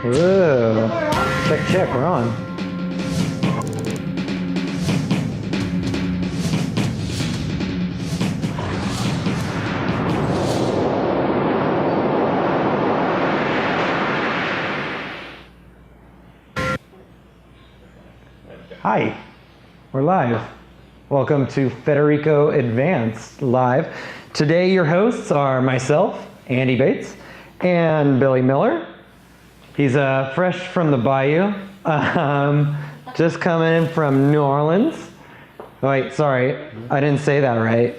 Whoa. Check, check, we're on. Hi, we're live. Welcome to Federico Advanced Live. Today your hosts are myself, Andy Bates, and Billy Miller. He's fresh from the bayou, just coming in from New Orleans. Wait, sorry, I didn't say that right?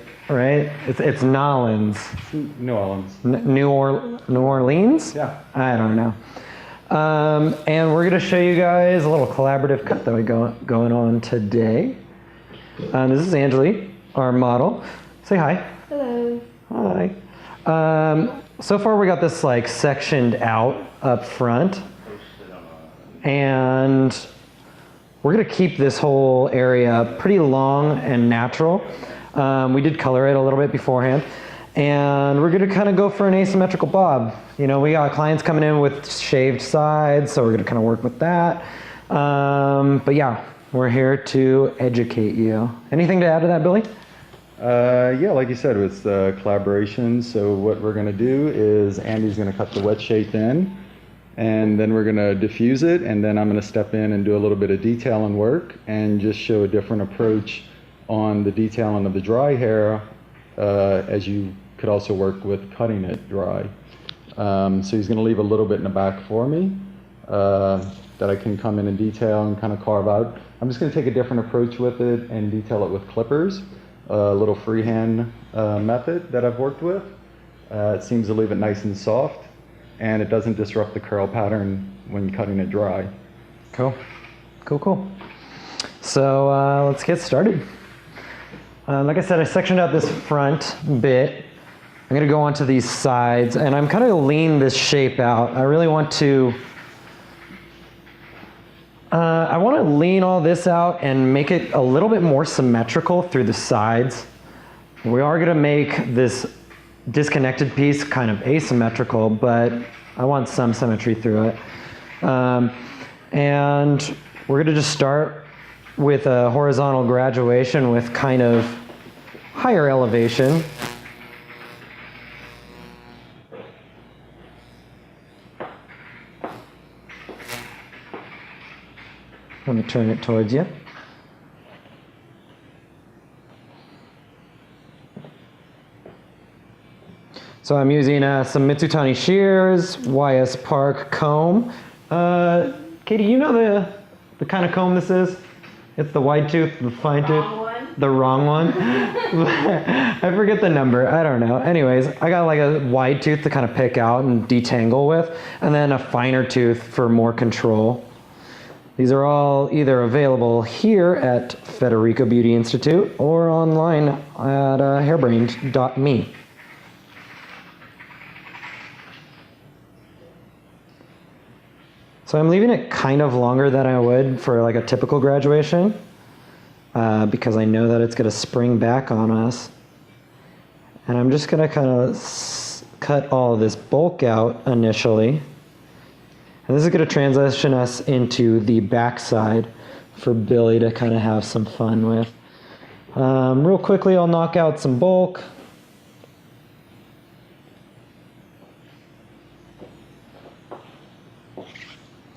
It's Nolans. New Orleans. New Orleans? Yeah. I don't know. And we're going to show you guys a little collaborative cut that we got going on today. This is Angeli, our model. Say hi. Hello. Hi. So far we got this like sectioned out up front, and we're going to keep this whole area pretty long and natural. We did color it a little bit beforehand. And we're going to kind of go for an asymmetrical bob. You know, we got clients coming in with shaved sides, so we're going to kind of work with that. But yeah, we're here to educate you. Anything to add to that, Billy? Yeah, like you said, it's collaboration. So what we're going to do is Andy's going to cut the wet shape in, and then we're going to diffuse it, and then I'm going to step in and do a little bit of detailing work and just show a different approach on the detailing of the dry hair, as you could also work with cutting it dry. So he's going to leave a little bit in the back for me that I can come in and detail and kind of carve out. I'm just going to take a different approach with it and detail it with clippers, a little freehand method that I've worked with. It seems to leave it nice and soft, and it doesn't disrupt the curl pattern when cutting it dry. Cool. So let's get started. Like I said, I sectioned out this front bit. I'm going to go onto these sides, and I'm kind of lean this shape out. I really want to, I want to lean all this out and make it a little bit more symmetrical through the sides. We are going to make this disconnected piece kind of asymmetrical, but I want some symmetry through it. And we're going to just start with a horizontal graduation with kind of higher elevation. Let me turn it towards you. So I'm using some Mitsutani shears, YS Park comb. Katie, you know the kind of comb this is? It's the wide tooth, the fine tooth. The wrong one. I forget the number. I don't know. Anyways, I got like a wide tooth to kind of pick out and detangle with, and then a finer tooth for more control. These are all either available here at Federico Beauty Institute or online at hairbrained.me. So I'm leaving it kind of longer than I would for like a typical graduation, because I know that it's going to spring back on us. And I'm just going to kind of cut all of this bulk out initially. And this is going to transition us into the back side for Billy to kind of have some fun with. Real quickly, I'll knock out some bulk.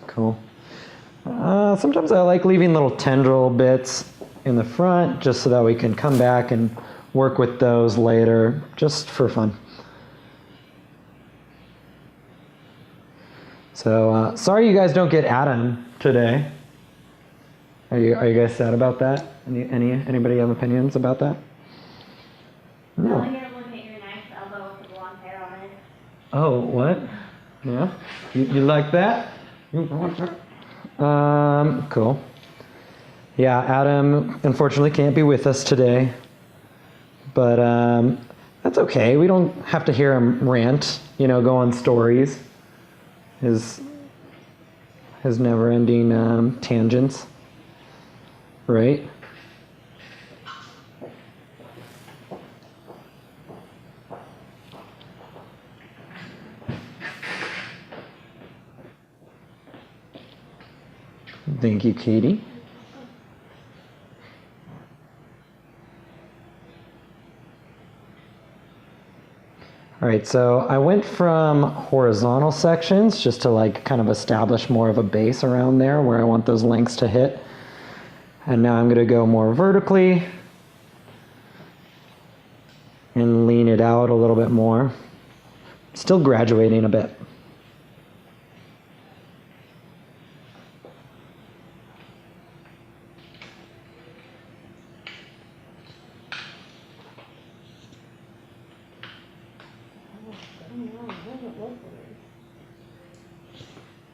Cool. Sometimes I like leaving little tendril bits in the front just so that we can come back and work with those later, just for fun. So sorry you guys don't get Adam today. Are you guys sad about that? Anybody have opinions about that? No. I get one at your nice elbow with the blonde hair on it. Oh, what? Yeah? You like that? Cool. Yeah, Adam unfortunately can't be with us today, but that's okay. We don't have to hear him rant, go on stories. His never-ending tangents, right? Thank you, Katie. All right, so I went from horizontal sections just to like kind of establish more of a base around there where I want those lengths to hit. And now I'm going to go more vertically and lean it out a little bit more. Still graduating a bit.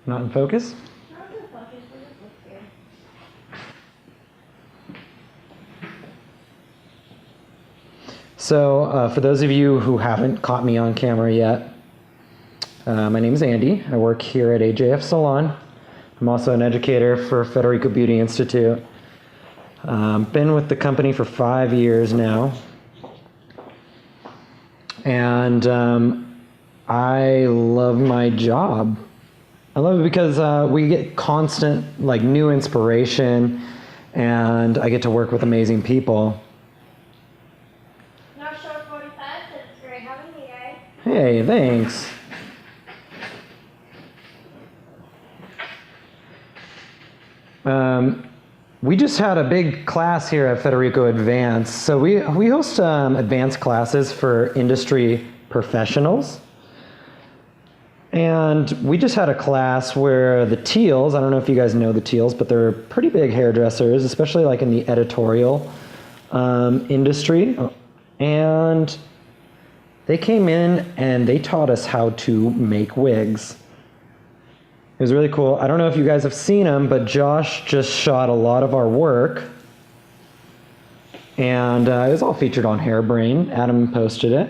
Not in focus? So for those of you who haven't caught me on camera yet, my name is Andy. I work here at AJF Salon. I'm also an educator for Federico Beauty Institute. Been with the company for 5 years now. And I love my job. I love it because we get constant like new inspiration and I get to work with amazing people. Not sure 45, so it's great having you guys. Hey, thanks. We just had a big class here at Federico Advanced. So we host advanced classes for industry professionals. And we just had a class where the Teals, I don't know if you guys know the Teals, but they're pretty big hairdressers, especially like in the editorial industry. And they came in and they taught us how to make wigs. It was really cool. I don't know if you guys have seen them, but Josh just shot a lot of our work. And it was all featured on Hairbrain. Adam posted it.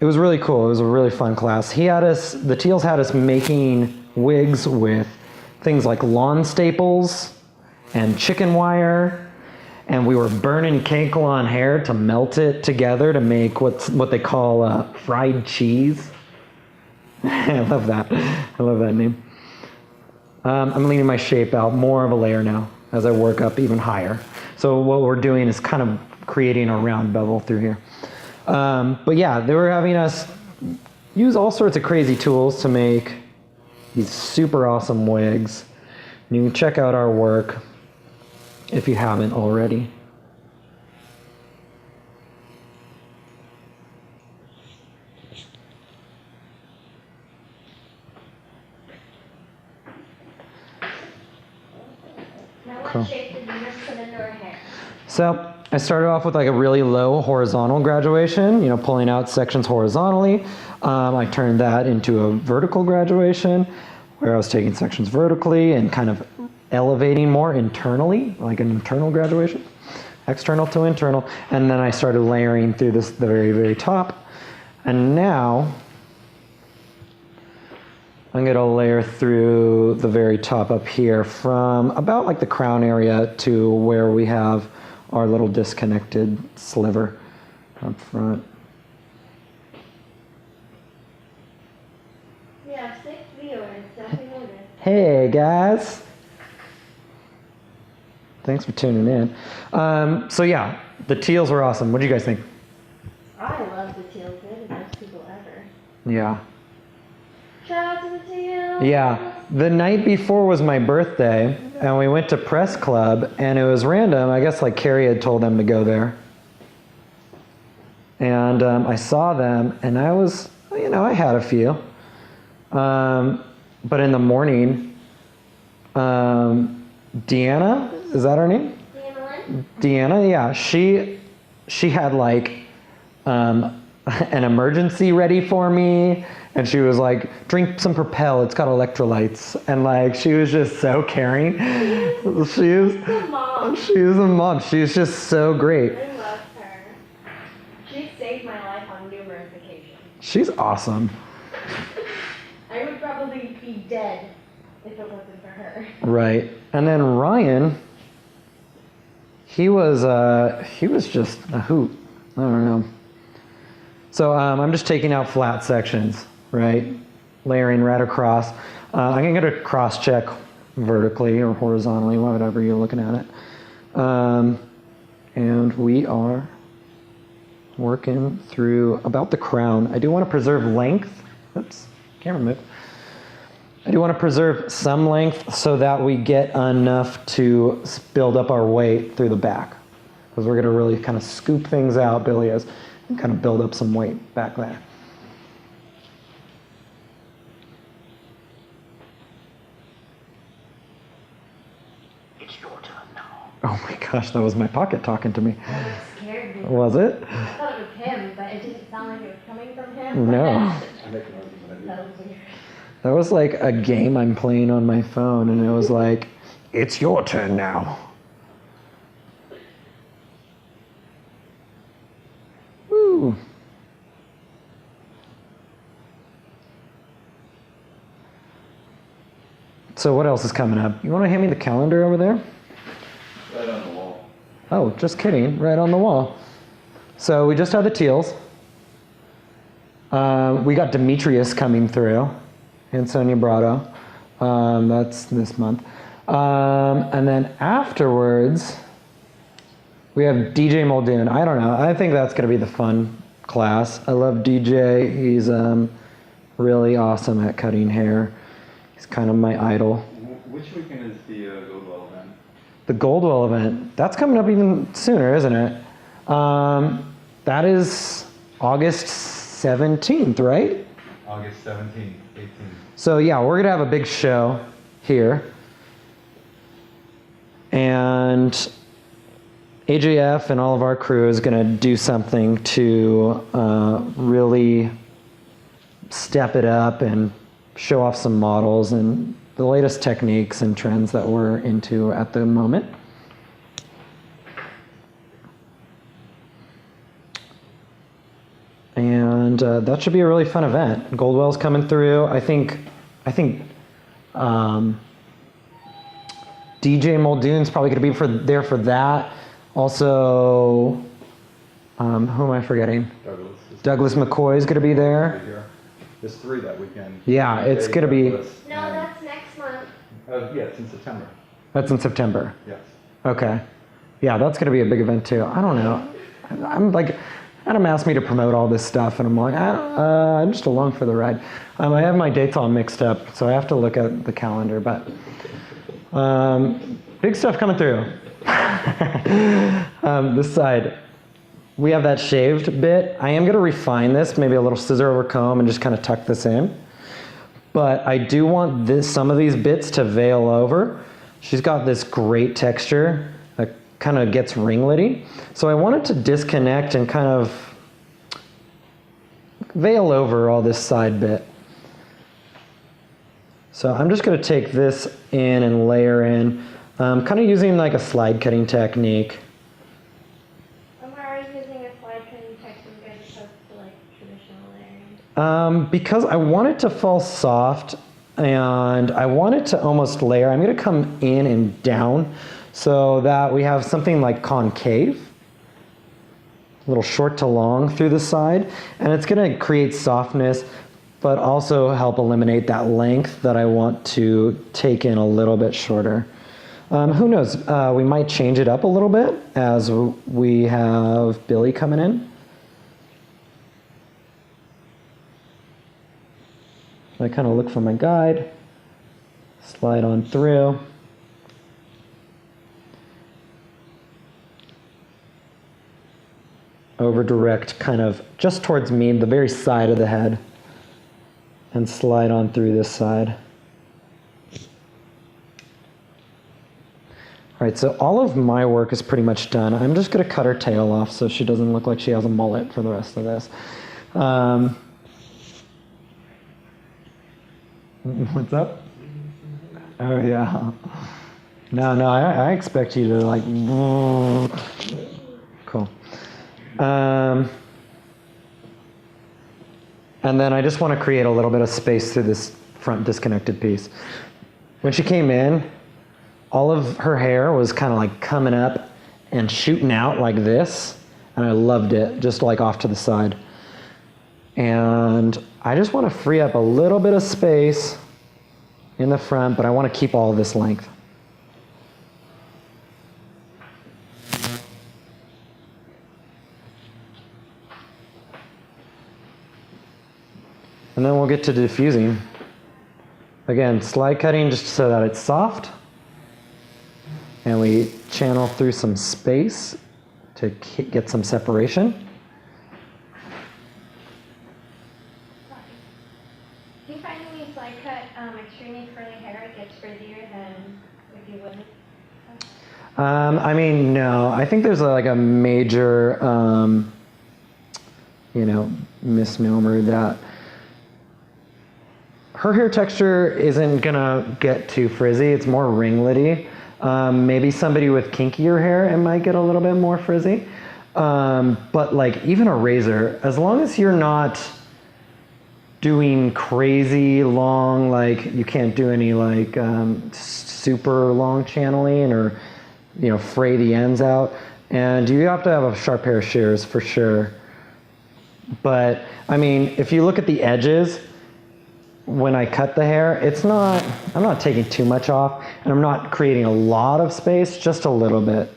It was really cool. It was a really fun class. The Teals had us making wigs with things like lawn staples and chicken wire, and we were burning Kakelon hair to melt it together to make what they call fried cheese. I love that. I love that name. I'm leaning my shape out more of a layer now as I work up even higher. So what we're doing is kind of creating a round bevel through here. But yeah, they were having us use all sorts of crazy tools to make these super awesome wigs. And you can check out our work if you haven't already. Now what shape did you just put into her hair? So I started off with like a really low horizontal graduation, pulling out sections horizontally. I turned that into a vertical graduation where I was taking sections vertically and kind of elevating more internally, like an internal graduation, external to internal. And then I started layering through the very, very top. And now I'm going to layer through the very top up here from about like the crown area to where we have our little disconnected sliver up front. We have 6 viewers, definitely noticed. Hey guys. Thanks for tuning in. So yeah, the Teals were awesome. What do you guys think? I love the Teals. They're the best people ever. Yeah. Shout out to the Teals. Yeah. The night before was my birthday, and we went to Press Club, and it was random. I guess like Carrie had told them to go there. And I saw them, and I was, I had a few. But in the morning, Deanna, is that her name? Deanna, yeah. She had like an emergency ready for me. And she was like, drink some Propel, it's got electrolytes. And like, she was just so caring. She was a mom. She was just so great. I love her. She saved my life on numerous occasions. She's awesome. I would probably be dead if it wasn't for her. Right. And then Ryan, he was just a hoot. I don't know. So I'm just taking out flat sections, right? layering right across. I can get a cross check vertically or horizontally, whatever you're looking at it. And we are working through about the crown. I do want to preserve length. Oops, camera move. I do want to preserve some length so that we get enough to build up our weight through the back. Because we're going to really kind of scoop things out, Billy is, and kind of build up some weight back there. It's your turn now. Oh my gosh, that was my pocket talking to me. Oh, it scared me. Was it? I thought it was him, but it didn't sound like it was coming from him. No. That was weird. That was like a game I'm playing on my phone, and it was like, it's your turn now. Woo. So what else is coming up? You want to hand me the calendar over there? Right on the wall. Oh, just kidding, right on the wall. So we just had the teals. We got Demetrius coming through. And Sonia Brado. That's this month. And then afterwards, we have DJ Muldoon. I don't know. I think that's going to be the fun class. I love DJ. He's really awesome at cutting hair. He's kind of my idol. Which weekend is the Goldwell event? The Goldwell event. That's coming up even sooner, isn't it? That is August 17th, right? August 17th, 18th. So yeah, we're gonna have a big show here. And AJF and all of our crew is gonna do something to really step it up and show off some models and the latest techniques and trends that we're into at the moment. And that should be a really fun event. Goldwell's coming through. I think DJ Muldoon's probably going to be there for that. Also, who am I forgetting? Douglas McCoy's going to be there. There's 3 that weekend. Yeah, it's going to be. No, that's next month. Yeah, it's in September. That's in September. Yes. Okay. Yeah, that's going to be a big event too. I don't know. I'm like, Adam asked me to promote all this stuff, and I'm like, I'm just along for the ride. I have my dates all mixed up, so I have to look at the calendar, but big stuff coming through. This side, we have that shaved bit. I am going to refine this, maybe a little scissor over comb, and just kind of tuck this in. But I do want some of these bits to veil over. She's got this great texture that kind of gets ringlety. So I wanted to disconnect and kind of veil over all this side bit. So I'm just going to take this in and layer in, kind of using like a slide cutting technique. Why are you using a slide cutting technique as opposed to like traditional layering? Because I want it to fall soft and I want it to almost layer. I'm going to come in and down so that we have something like concave, a little short to long through the side, and it's going to create softness but also help eliminate that length that I want to take in a little bit shorter. Who knows, we might change it up a little bit as we have Billy coming in. I kind of look for my guide, slide on through. Over direct kind of just towards me, the very side of the head, and slide on through this side. All right, so all of my work is pretty much done. I'm just gonna cut her tail off so she doesn't look like she has a mullet for the rest of this. What's up? Oh yeah. No, I expect you to like, cool. And then I just want to create a little bit of space through this front disconnected piece. When she came in, all of her hair was kind of like coming up and shooting out like this, and I loved it, just like off to the side. And I just want to free up a little bit of space in the front, but I want to keep all of this length. And then we'll get to diffusing. Again, slide cutting just so that it's soft. And we channel through some space to get some separation. Do you find when you slide cut extremely curly hair, it gets frizzier than if you wouldn't? I mean, no. I think there's like a major, misnomer that her hair texture isn't gonna get too frizzy. It's more ringlety. Maybe somebody with kinkier hair, it might get a little bit more frizzy. But like even a razor, as long as you're not doing crazy long, like you can't do any like super long channeling or fray the ends out. And you have to have a sharp pair of shears for sure. But I mean, if you look at the edges, when I cut the hair, I'm not taking too much off, and I'm not creating a lot of space, just a little bit.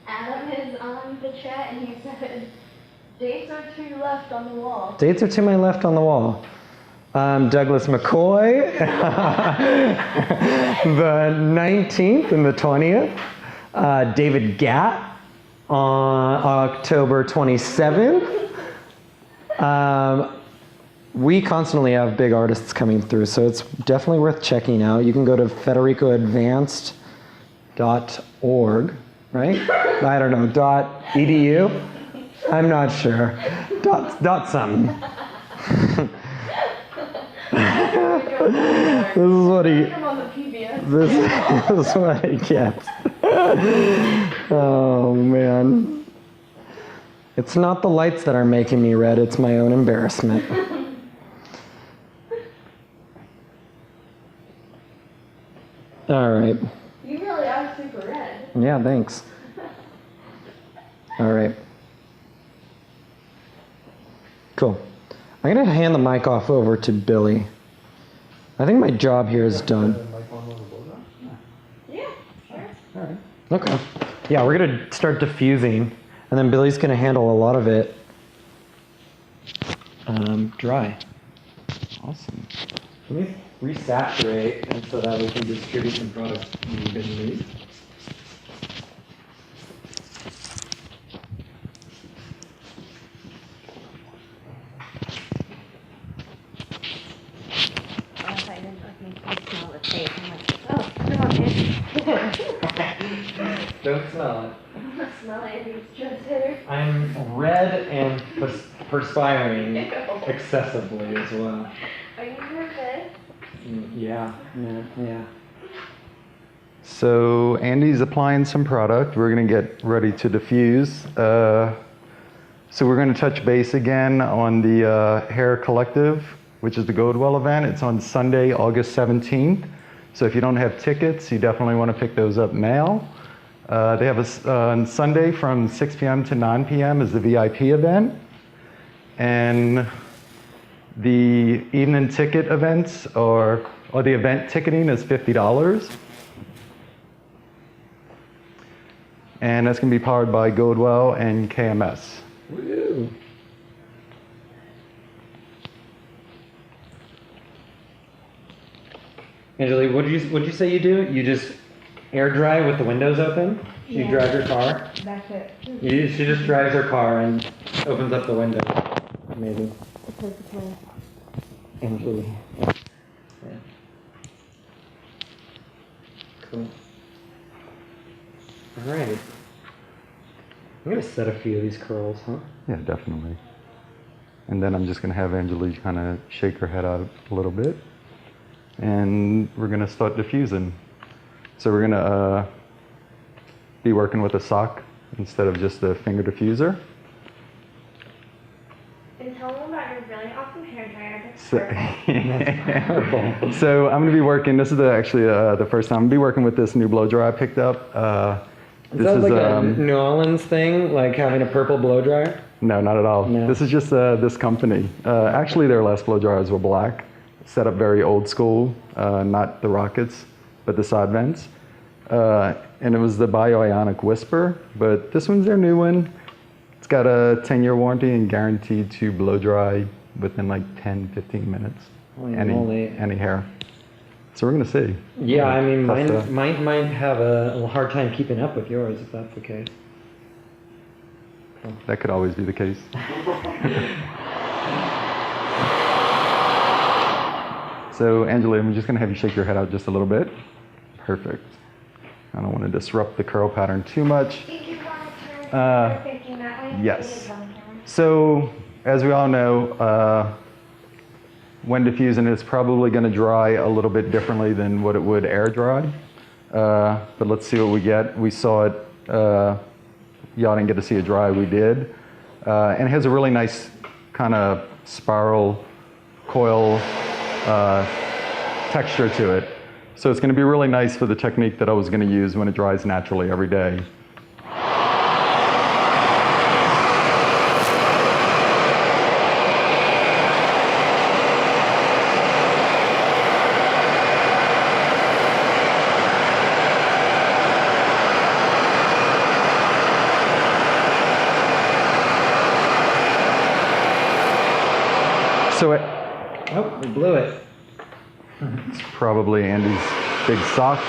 Adam is on the chat and he said, dates are to left on the wall. Dates are to my left on the wall. Douglas McCoy, the 19th and the 20th. David Gatt on October 27th. We constantly have big artists coming through, so it's definitely worth checking out. You can go to federicoadvanced.org, right? I don't know, .edu? I'm not sure. Dot something. This is what this is what he gets. Oh, man. It's not the lights that are making me red, it's my own embarrassment. All right. You really are super red. Yeah, thanks. All right. Cool. I'm going to hand the mic off over to Billy. I think my job here is done. Yeah, sure. All right. Okay. Yeah, we're going to start diffusing, and then Billy's going to handle a lot of it dry. Awesome. Let me resaturate, and so that we can distribute the product evenly. If I didn't let me smell the tape, I'm like, oh, come on, man. Don't smell it. I'm not smelling it, it's just hitter. I'm red and perspiring excessively as well. Are you nervous? Yeah. So Andy's applying some product. We're going to get ready to diffuse. So we're going to touch base again on the Hair Collective, which is the Goldwell event. It's on Sunday, August 17th. So if you don't have tickets, you definitely want to pick those up now. They have on Sunday from 6 p.m. to 9 p.m. is the VIP event. And the evening ticket events or the event ticketing is $50. And that's going to be powered by Goldwell and KMS. Woo. Angelique, what did you say you do? You just air dry with the windows open? She drives her car? That's it. She just drives her car and opens up the window. Amazing. Angelique. Yeah. Cool. All right. I'm going to set a few of these curls, huh? Yeah, definitely. And then I'm just going to have Angelique kind of shake her head out a little bit. And we're going to start diffusing. So we're going to be working with a sock instead of just a finger diffuser. And tell them about your really awesome hairdryer. That's So, so I'm going to be working, this is actually the first time, I'm going to be working with this new blow dryer I picked up. Is that like a New Orleans thing, like having a purple blow dryer? No, not at all. No. This is just this company. Actually, their last blow dryers were black, set up very old school, not the rockets, but the side vents. And it was the Bioionic Whisper, but this one's their new one. It's got a 10-year warranty and guaranteed to blow dry within like 10, 15 minutes. Holy moly. Any hair. So we're gonna see. Yeah, I mean, Test mine might have a hard time keeping up with yours, if that's the case. That could always be the case. So Angela, I'm just gonna have you shake your head out just a little bit. Perfect. I don't want to disrupt the curl pattern too much. Did you want to turn it facing that way? Yes. So as we all know, when diffusing, it's probably going to dry a little bit differently than what it would air dry. But let's see what we get. We saw it. Y'all didn't get to see it dry. We did. And it has a really nice kind of spiral coil texture to it. So it's going to be really nice for the technique that I was going to use when it dries naturally every day. So Oh, we blew it. it's probably Andy's big sock.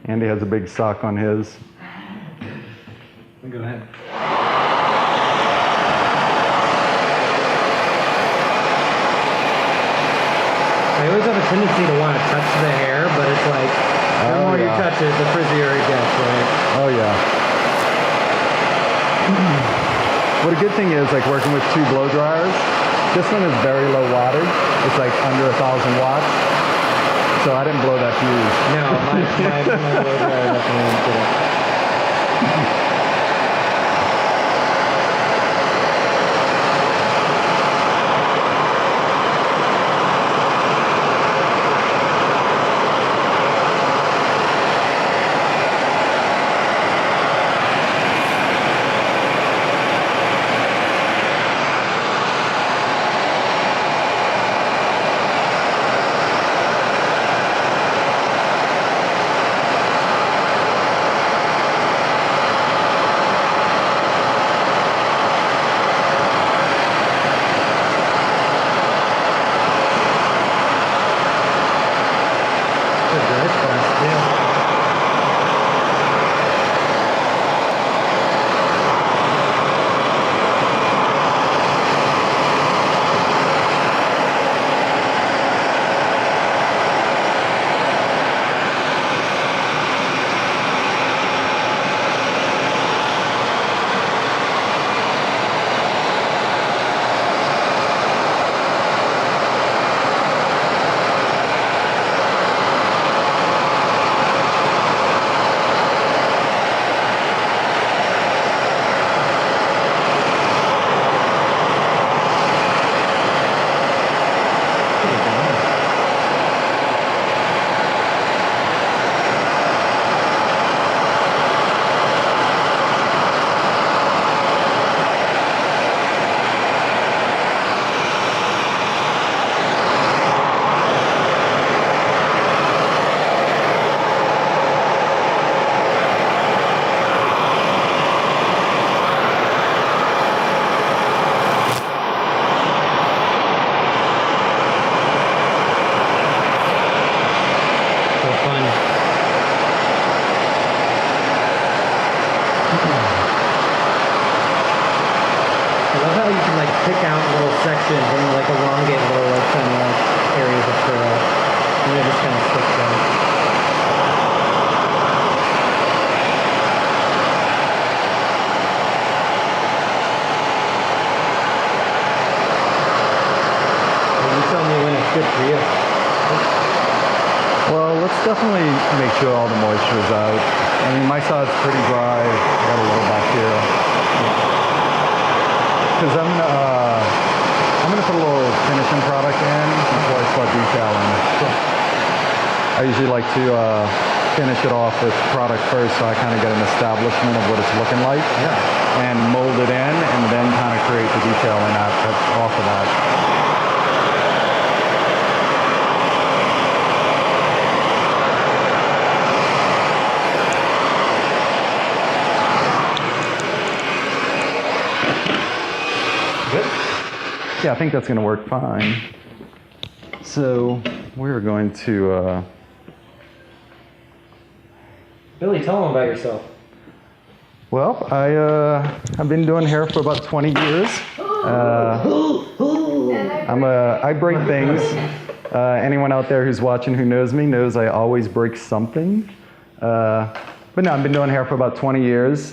Andy has a big sock on his. Go ahead. I always have a tendency to want to touch the hair, but it's like, the more you touch it, the frizzier it gets, right? Oh yeah. What a good thing is, like working with two blow dryers, this one is very low wattage. It's like under 1,000 watts. So I didn't blow that fuse. No, my blow dryer definitely did it. pick out little sections and like elongate little like kind of areas of curl, and it just kind of sticks out. You tell me when it's good for you. Well, let's definitely make sure all the moisture is out. I mean, my side's pretty dry. Got a little back here. Because I'm gonna put a little finishing product in before I start detailing. I usually like to finish it off with product first, so I kind of get an establishment of what it's looking like, and mold it in, and then kind of create the detailing off of that. Good? Yeah, I think that's going to work fine. So we're going to... Billy, tell them about yourself. Well, I've been doing hair for about 20 years. I break things. Anyone out there who's watching who knows me knows I always break something. But no, I've been doing hair for about 20 years.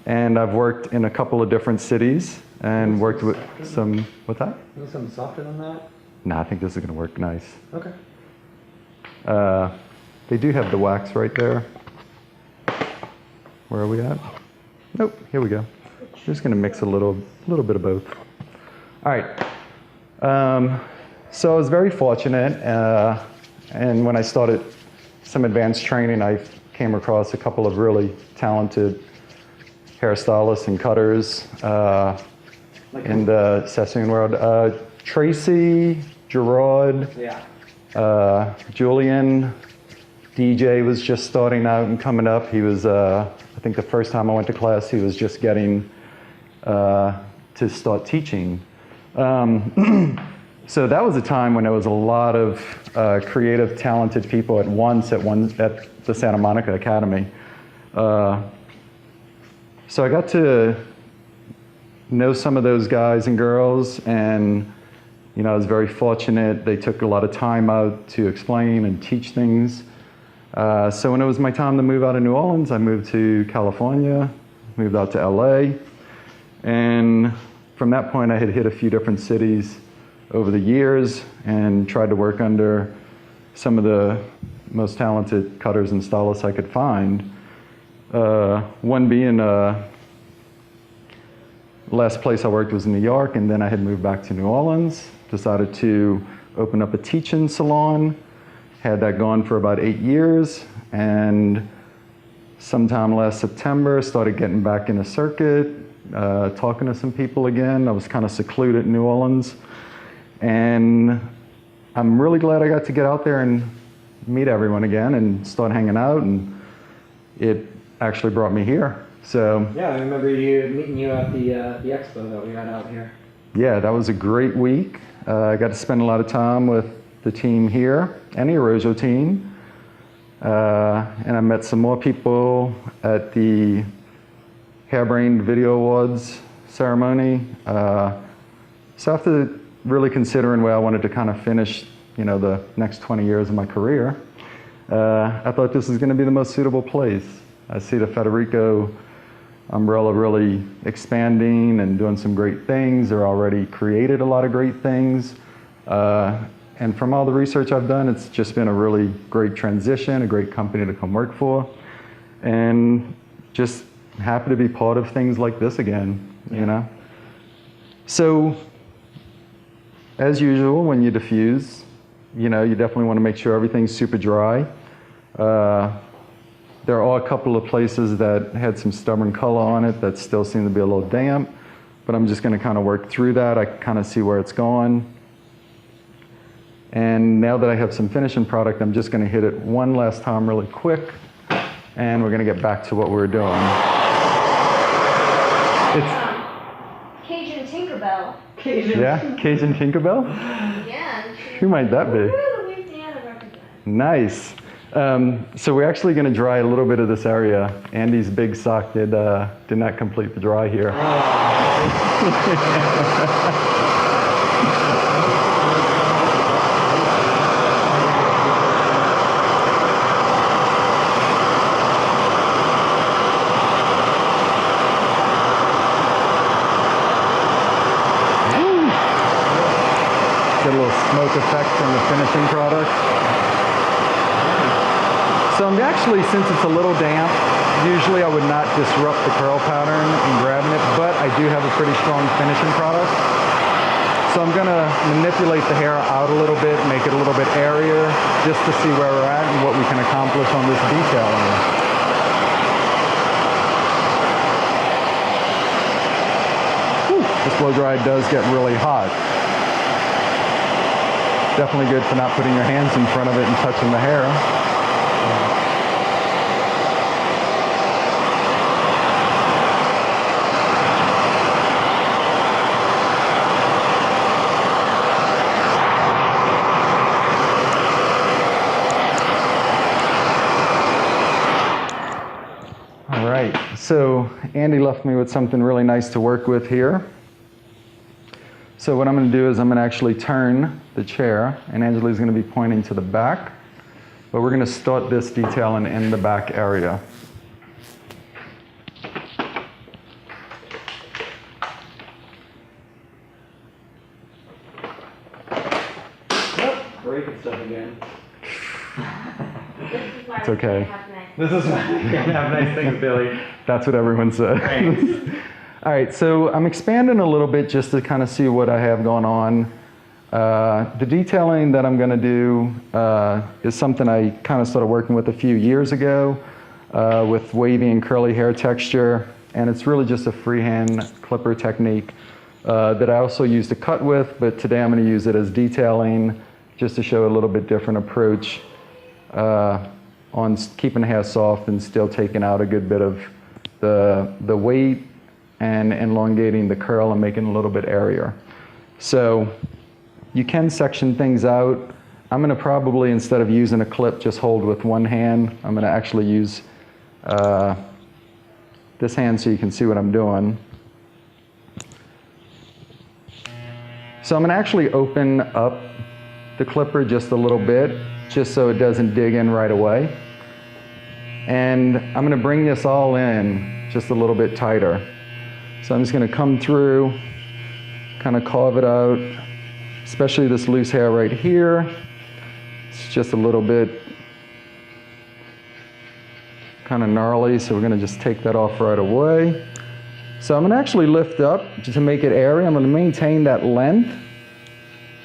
And I've worked in a couple of different cities and worked with some, what's that? Something softer than that? No, I think this is going to work nice. Okay. They do have the wax right there. Where are we at? Nope, here we go. Just going to mix a little bit of both. All right. So I was very fortunate, and when I started some advanced training, I came across a couple of really talented hairstylists and cutters in the session world. Tracy, Gerard, Julian, DJ was just starting out and coming up. He was, I think the first time I went to class, he was just getting to start teaching. So that was a time when there was a lot of creative, talented people at once at the Santa Monica Academy. So I got to know some of those guys and girls, and I was very fortunate. They took a lot of time out to explain and teach things. So when it was my time to move out of New Orleans, I moved to California, moved out to LA, and from that point I had hit a few different cities over the years and tried to work under some of the most talented cutters and stylists I could find. One being last place I worked was in New York, and then I had moved back to New Orleans, decided to open up a teaching salon. Had that going for about 8 years, and sometime last September started getting back in the circuit, talking to some people again. I was kind of secluded in New Orleans, and I'm really glad I got to get out there and meet everyone again and start hanging out, and it actually brought me here. So yeah, I remember meeting you at the expo that we had out here. Yeah, that was a great week. I got to spend a lot of time with the team here and the Eroso team. And I met some more people at the Hairbrained Video Awards ceremony. So after really considering where I wanted to kind of finish, the next 20 years of my career, I thought this was going to be the most suitable place. I see the Federico umbrella really expanding and doing some great things. They're already created a lot of great things. And from all the research I've done, it's just been a really great transition, a great company to come work for. And just happy to be part of things like this again, So, as usual, when you diffuse, you definitely want to make sure everything's super dry. There are a couple of places that had some stubborn color on it that still seem to be a little damp, but I'm just going to kind of work through that. I kind of see where it's going. And now that I have some finishing product, I'm just going to hit it one last time really quick, and we're going to get back to what we were doing. Cajun Tinkerbell. Cajun Tinkerbell? Yeah. Who might that be? Louisiana represents. Nice. So we're actually going to dry a little bit of this area. Andy's big sock did not complete the dry here. Get a little smoke effect from the finishing product. So I'm actually, since it's a little damp, usually I would not disrupt the curl pattern in grabbing it, but I do have a pretty strong finishing product. So I'm gonna manipulate the hair out a little bit, make it a little bit airier, just to see where we're at and what we can accomplish on this detailing. This blow dry does get really hot. Definitely good for not putting your hands in front of it and touching the hair. All right, so Andy left me with something really nice to work with here. So what I'm going to do is I'm going to actually turn the chair, and Angela's going to be pointing to the back, but we're going to start this detailing in the back area. Breaking stuff again. It's okay. This is why you can have nice things, Billy. That's what everyone says. All right, so I'm expanding a little bit just to kind of see what I have going on. The detailing that I'm going to do is something I kind of started working with a few years ago with wavy and curly hair texture, and it's really just a freehand clipper technique that I also use to cut with, but today I'm going to use it as detailing just to show a little bit different approach on keeping the hair soft and still taking out a good bit of the weight and elongating the curl and making it a little bit airier. So you can section things out. I'm gonna probably, instead of using a clip, just hold with one hand. I'm gonna actually use this hand so you can see what I'm doing. So I'm gonna actually open up the clipper just a little bit, just so it doesn't dig in right away. And I'm gonna bring this all in just a little bit tighter. So I'm just going to come through, kind of carve it out, especially this loose hair right here. It's just a little bit kind of gnarly, so we're going to just take that off right away. So I'm going to actually lift up just to make it airy. I'm going to maintain that length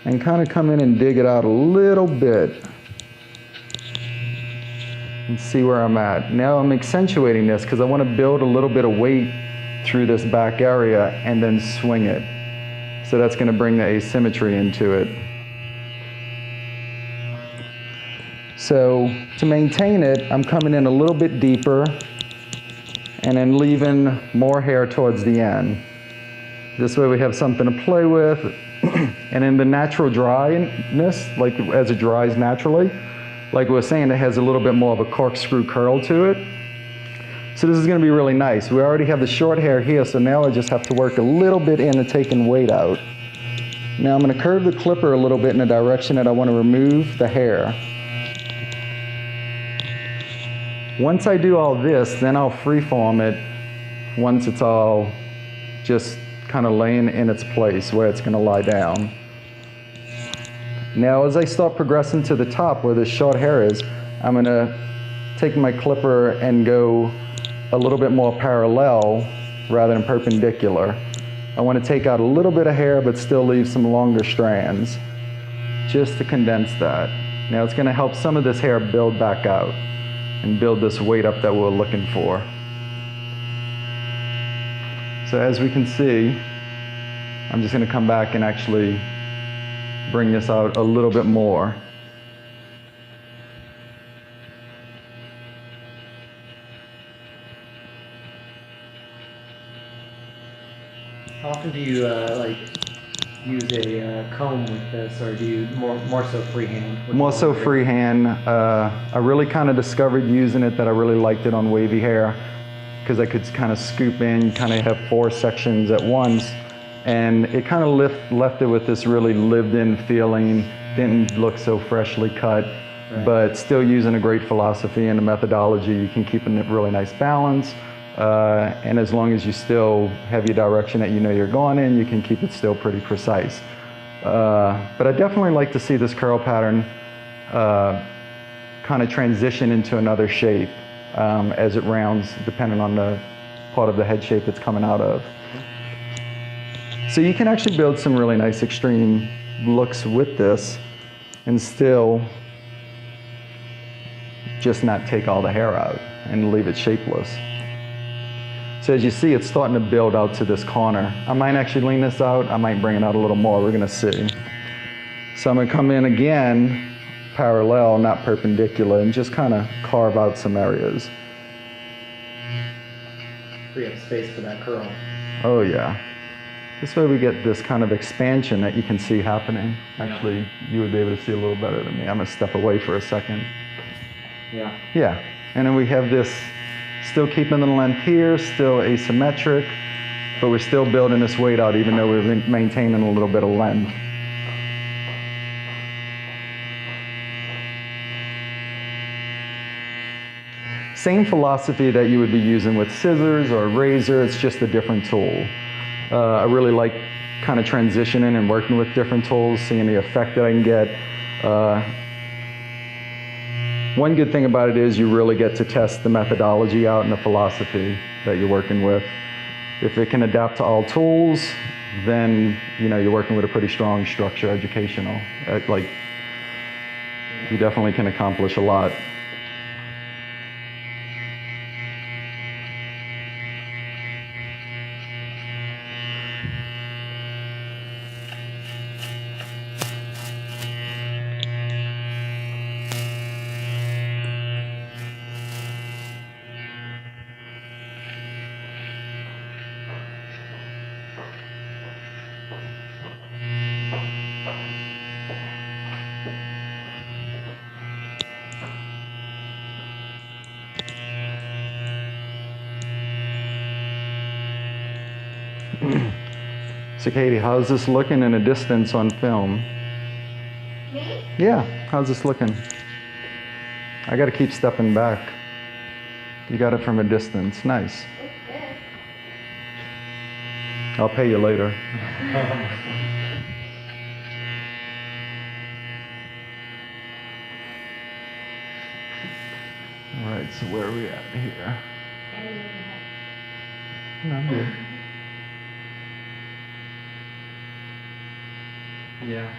and kind of come in and dig it out a little bit and see where I'm at. Now I'm accentuating this because I want to build a little bit of weight through this back area and then swing it. So that's going to bring the asymmetry into it. So to maintain it, I'm coming in a little bit deeper and then leaving more hair towards the end. This way we have something to play with. And in the natural dryness, like as it dries naturally, like we were saying, it has a little bit more of a corkscrew curl to it. So this is going to be really nice. We already have the short hair here, so now I just have to work a little bit into taking weight out. Now I'm going to curve the clipper a little bit in the direction that I want to remove the hair. Once I do all this, then I'll freeform it once it's all just kind of laying in its place where it's going to lie down. Now as I start progressing to the top where the short hair is, I'm going to take my clipper and go a little bit more parallel rather than perpendicular. I want to take out a little bit of hair but still leave some longer strands just to condense that. Now it's going to help some of this hair build back out and build this weight up that we're looking for. So as we can see, I'm just going to come back and actually bring this out a little bit more. How often do you use a comb with this, or do you more so freehand? More so freehand. I really kind of discovered using it that I really liked it on wavy hair because I could kind of scoop in, kind of have 4 sections at once, and it kind of left it with this really lived-in feeling. Didn't look so freshly cut, right, but still using a great philosophy and a methodology. You can keep a really nice balance. And as long as you still have your direction that you know you're going in, you can keep it still pretty precise. But I definitely like to see this curl pattern kind of transition into another shape as it rounds, depending on the part of the head shape it's coming out of. So you can actually build some really nice extreme looks with this and still just not take all the hair out and leave it shapeless. So as you see, it's starting to build out to this corner. I might actually lean this out. I might bring it out a little more. We're going to see. So I'm going to come in again, parallel, not perpendicular, and just kind of carve out some areas. Free up space for that curl. Oh yeah. This way we get this kind of expansion that you can see happening. Actually, you would be able to see a little better than me. I'm going to step away for a second. Yeah. Yeah. And then we have this still keeping the length here, still asymmetric, but we're still building this weight out even though we're maintaining a little bit of length. Same philosophy that you would be using with scissors or a razor, it's just a different tool. I really like kind of transitioning and working with different tools, seeing the effect that I can get. One good thing about it is you really get to test the methodology out and the philosophy that you're working with. If it can adapt to all tools, then you're working with a pretty strong structure educational. Like, you definitely can accomplish a lot. So Katie, how's this looking in a distance on film? Me? Yeah, how's this looking? I gotta keep stepping back. You got it from a distance, nice. Looks good. I'll pay you later. All right, so where are we at here? No, I'm good. Yeah.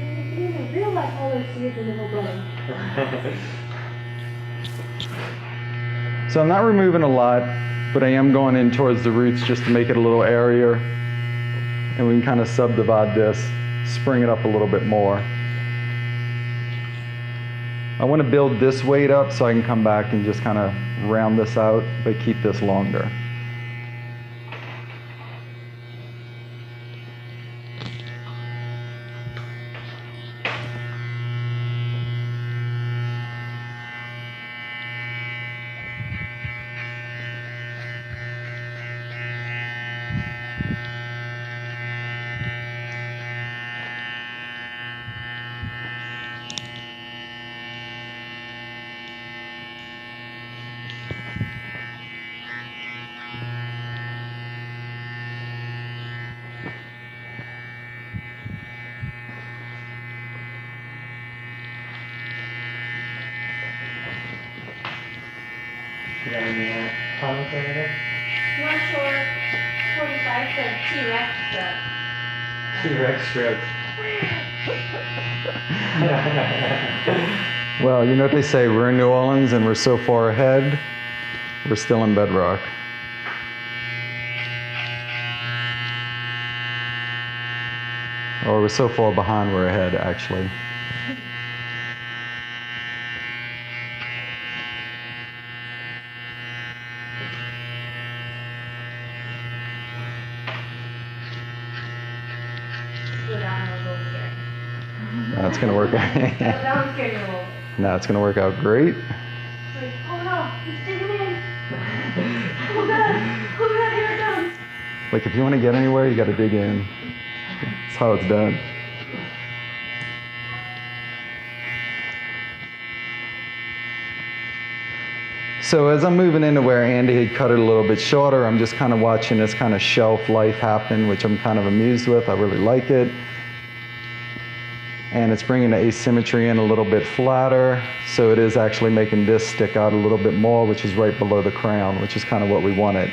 In real life, all I see is a little bone. So I'm not removing a lot, but I am going in towards the roots just to make it a little airier. And we can kind of subdivide this, spring it up a little bit more. I want to build this weight up so I can come back and just kind of round this out, but keep this longer. You got any comments or anything? Not sure. 45 said T-Rex strip. T-Rex strip. Well, you know what they say, we're in New Orleans and we're so far ahead, we're still in bedrock. Or we're so far behind, we're ahead, actually. No, it's gonna work out. That one's getting a little. No, it's gonna work out great. Like, oh no, he's digging in. Oh god, here it comes. Like if you want to get anywhere, you got to dig in. That's how it's done. So as I'm moving into where Andy had cut it a little bit shorter, I'm just kind of watching this kind of shelf life happen, which I'm kind of amused with. I really like it. And it's bringing the asymmetry in a little bit flatter, so it is actually making this stick out a little bit more, which is right below the crown, which is kind of what we wanted.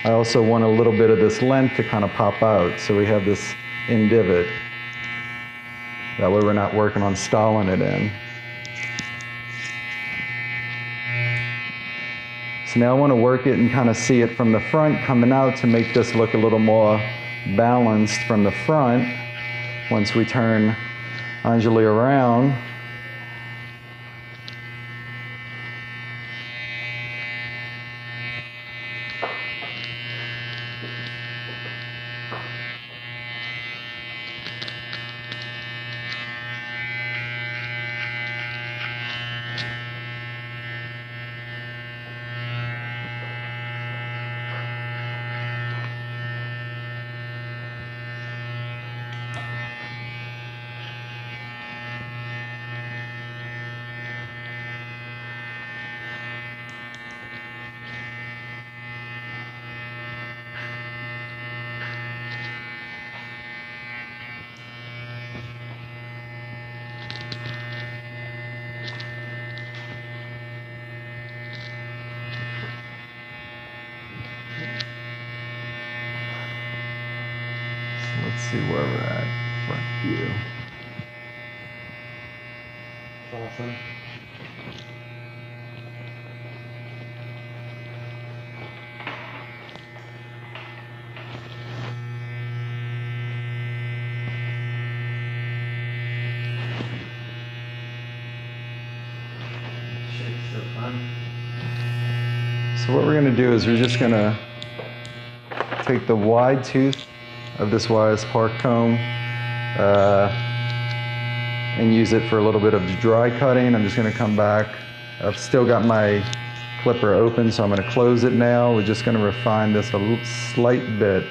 I also want a little bit of this length to kind of pop out, so we have this in divot. That way we're not working on stalling it in. So now I want to work it and kind of see it from the front coming out to make this look a little more balanced from the front once we turn Anjali around. Let's see where we're at. Front view. Awesome. Shapes are fun. So what we're going to do is we're just going to take the wide tooth of this YS Park comb and use it for a little bit of dry cutting. I'm just going to come back. I've still got my clipper open, so I'm going to close it now. We're just going to refine this a slight bit.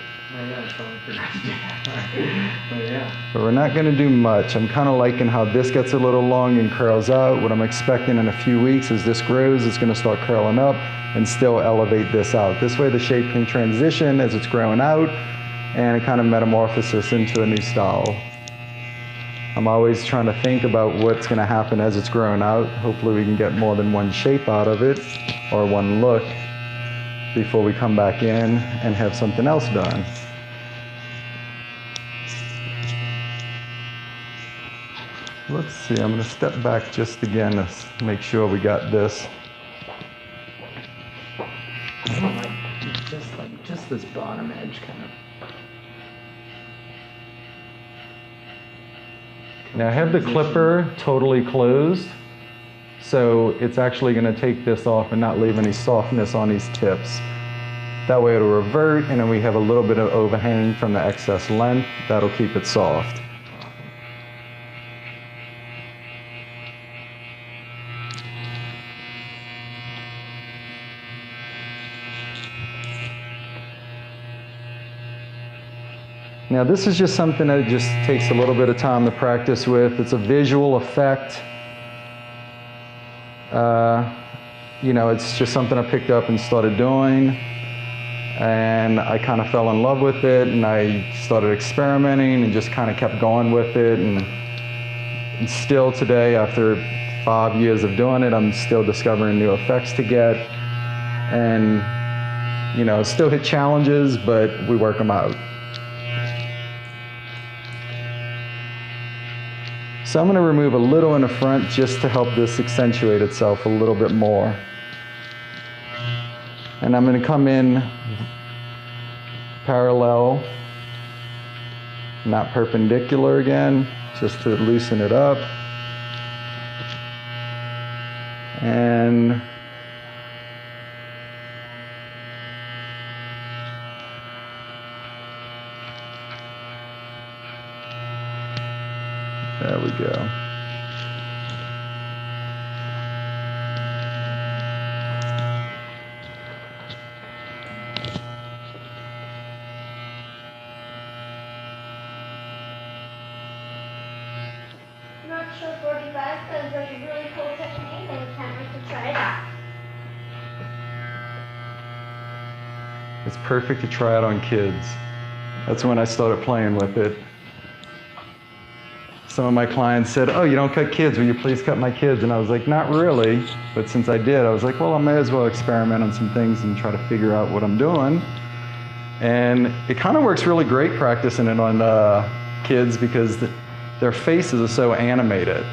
But we're not going to do much. I'm kind of liking how this gets a little long and curls out. What I'm expecting in a few weeks as this grows, it's going to start curling up and still elevate this out. This way the shape can transition as it's growing out and kind of metamorphosis into a new style. I'm always trying to think about what's going to happen as it's growing out. Hopefully we can get more than one shape out of it or one look before we come back in and have something else done. Let's see, I'm going to step back just again to make sure we got this. Just this bottom edge kind of. Now I have the clipper totally closed, so it's actually going to take this off and not leave any softness on these tips. That way it'll revert, and then we have a little bit of overhang from the excess length. That'll keep it soft. Now this is just something that just takes a little bit of time to practice with. It's a visual effect. You know, it's just something I picked up and started doing. And I kind of fell in love with it, and I started experimenting and just kind of kept going with it. And still today, after 5 years of doing it, I'm still discovering new effects to get. And, you know, still hit challenges, but we work them out. So I'm going to remove a little in the front just to help this accentuate itself a little bit more. And I'm going to come in parallel, not perpendicular again, just to loosen it up. And there we go. I'm not sure 45 because it's a really cool technique and we can't wait to try it out. It's perfect to try out on kids. That's when I started playing with it. Some of my clients said, "Oh, you don't cut kids, will you please cut my kids?" And I was like, "Not really." But since I did, I was like, well, I may as well experiment on some things and try to figure out what I'm doing. And it kind of works really great practicing it on kids because their faces are so animated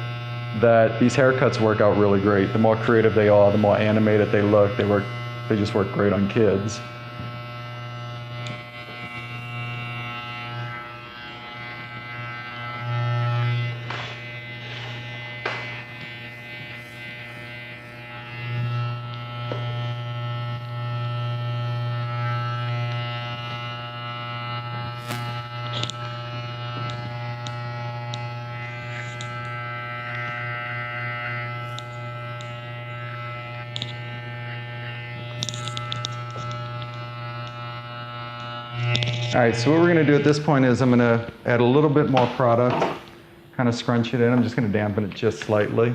that these haircuts work out really great. The more creative they are, the more animated they look. They just work great on kids. All right, so what we're going to do at this point is I'm going to add a little bit more product, kind of scrunch it in. I'm just going to dampen it just slightly.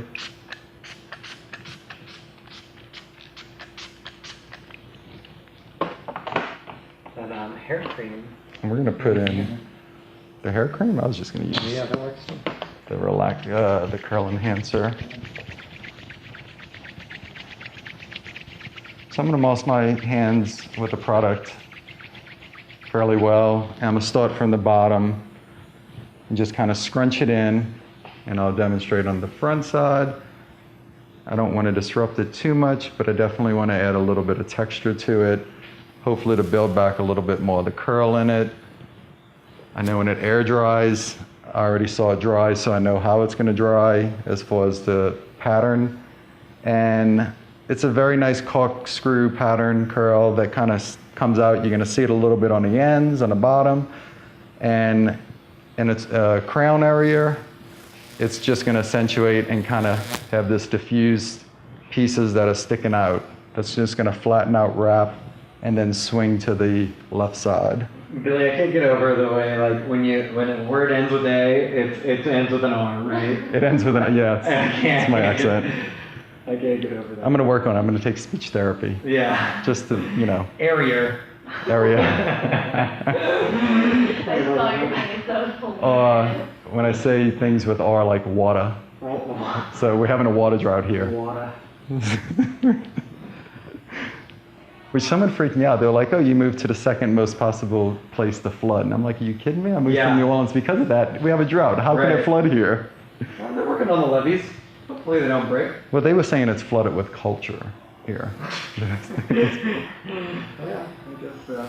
That hair cream. And we're going to put in the hair cream. I was just going to use Yeah, that works too. the curl enhancer. So I'm going to moist my hands with the product fairly well. And I'm going to start from the bottom and just kind of scrunch it in, and I'll demonstrate on the front side. I don't want to disrupt it too much, but I definitely want to add a little bit of texture to it, hopefully to build back a little bit more of the curl in it. I know when it air dries, I already saw it dry, so I know how it's going to dry as far as the pattern. And it's a very nice corkscrew pattern curl that kind of comes out. You're going to see it a little bit on the ends, on the bottom, and in its crown area, it's just going to accentuate and kind of have this diffused pieces that are sticking out. That's just going to flatten out, wrap, and then swing to the left side. Billy, I can't get over the way, like, when a word ends with A, it ends with an R, right? It ends with an, yeah, it's my accent. I can't get over that. I'm going to work on it. I'm going to take speech therapy. Yeah. Just to, Area. I saw your face, that was hilarious. When I say things with R, like water. So we're having a water drought here. Water. Which someone freaked me out. They were like, "Oh, you moved to the second most possible place to flood." And I'm like, "Are you kidding me? I moved from New Orleans because of that. We have a drought. How can it flood here?" Well, they're working on the levees. Hopefully they don't break. Well, they were saying it's flooded with culture here. Yeah, I guess so.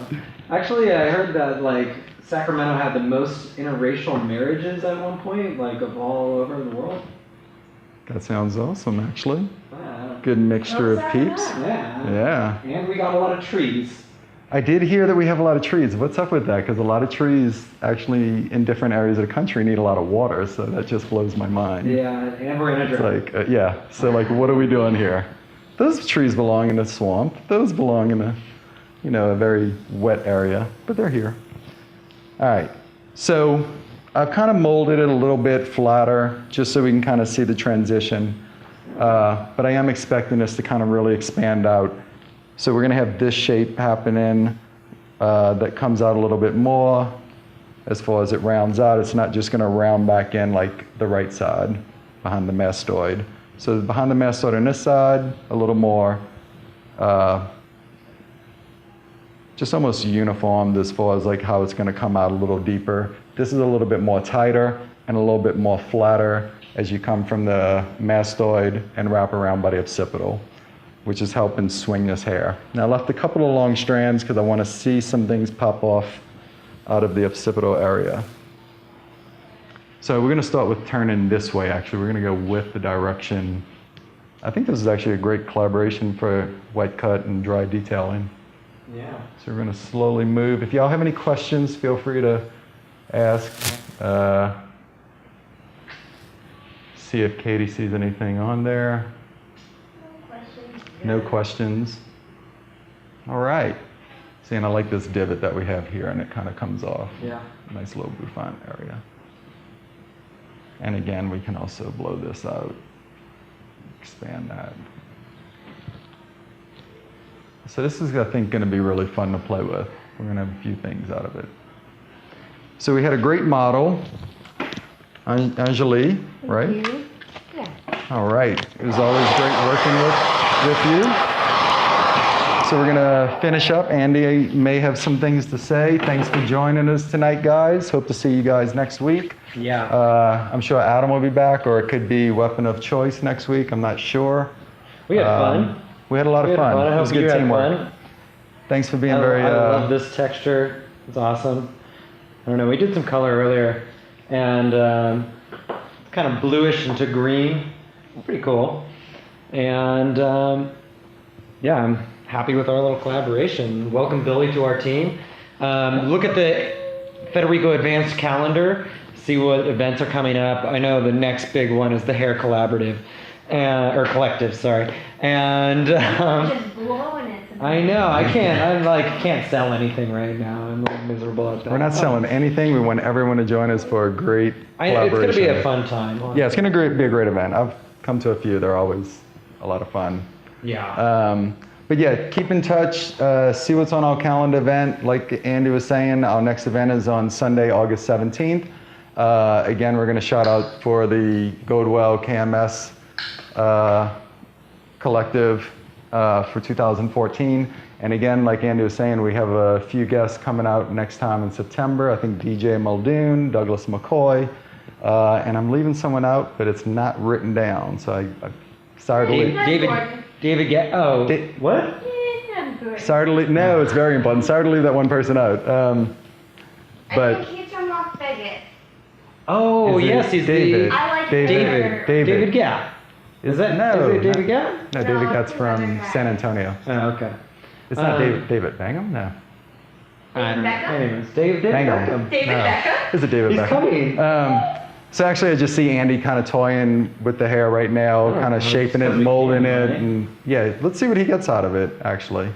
Actually, I heard that, like, Sacramento had the most interracial marriages at one point, like, of all over the world. That sounds awesome, actually. Yeah. Good mixture of peeps. Yeah. Yeah. And we got a lot of trees. I did hear that we have a lot of trees. What's up with that? Because a lot of trees actually in different areas of the country need a lot of water, so that just blows my mind. Yeah, and we're in a drought. Like, yeah, so like, what are we doing here? Those trees belong in a swamp. Those belong in a very wet area, but they're here. All right, so I've kind of molded it a little bit flatter just so we can kind of see the transition. But I am expecting this to kind of really expand out. So we're going to have this shape happening that comes out a little bit more as far as it rounds out. It's not just going to round back in like the right side behind the mastoid. So behind the mastoid on this side, a little more just almost uniformed as far as like how it's going to come out a little deeper. This is a little bit more tighter and a little bit more flatter as you come from the mastoid and wrap around by the occipital, which is helping swing this hair. Now I left a couple of long strands because I want to see some things pop off out of the occipital area. So we're going to start with turning this way, actually. We're going to go with the direction. I think this is actually a great collaboration for wet cut and dry detailing. Yeah. So we're going to slowly move. If y'all have any questions, feel free to ask. See if Katie sees anything on there. No questions. All right. See, and I like this divot that we have here, and it kind of comes off. Yeah. Nice little bouffant area. And again, we can also blow this out, expand that. So this is, I think, going to be really fun to play with. We're going to have a few things out of it. So we had a great model, Anjali, right? You? Yeah. All right. It was always great working with you. So we're going to finish up. Andy may have some things to say. Thanks for joining us tonight, guys. Hope to see you guys next week. Yeah. I'm sure Adam will be back, or it could be Weapon of Choice next week. I'm not sure. We had fun. We had a lot of fun. I It was hope good you had teamwork. fun. Thanks for being I very... love this texture. It's awesome. I don't know. We did some color earlier, and kind of bluish into green. Pretty cool. And yeah, I'm happy with our little collaboration. Welcome Billy to our team. Look at the Federico Advanced calendar. See what events are coming up. I know the next big one is the Hair Collaborative, or Collective, sorry. And Just blowing it. I know, I can't sell anything right now. I'm like miserable at that. We're not selling anything. We want everyone to join us for a great collaboration. It's going to be a fun time. Yeah, it's going to be a great event. I've come to a few. They're always a lot of fun. Yeah. But yeah, keep in touch. See what's on our calendar event. Like Andy was saying, our next event is on Sunday, August 17th. Again, we're going to shout out for the Godwell KMS Collective for 2014. And again, like Andy was saying, we have a few guests coming out next time in September. I think DJ Muldoon, Douglas McCoy, and I'm leaving someone out, but it's not written down. So I'm sorry to leave. What? Sorry to leave. No, it's very important. Sorry to leave that one person out. But I think he's from Las Vegas. Oh, Is it yes, he's David? I like David. David Gatt. Is that no? Is it David Gatt? No, No, David it's Gatt's from another guy. San Antonio. Oh, okay. It's not David Bangham. No. I don't know. Beckham? Anyways, David Bangham. Beckham. David No. Beckham? Is it David He's Beckham? coming. So actually, I just see Andy kind of toying with the hair right now, Oh, kind of that's shaping it, something molding it, right? and yeah, let's see what he gets out of it. Actually,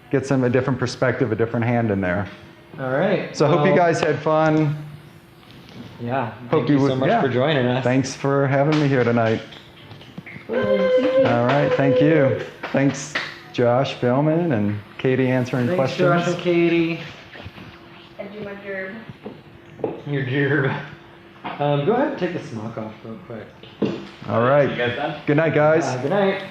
gets him a different perspective, a different hand in there. All right. So I hope you well, guys had fun. Yeah. Hope Thank you would- so much yeah. for joining us. Thanks for having me here tonight. All right, thank you. Thanks, Josh filming and Katie answering Thanks, questions. Josh and Katie. I do my gerb. Your gerb. Go ahead and take the smock off real quick. All right. You guys done? Good night, guys. Good night.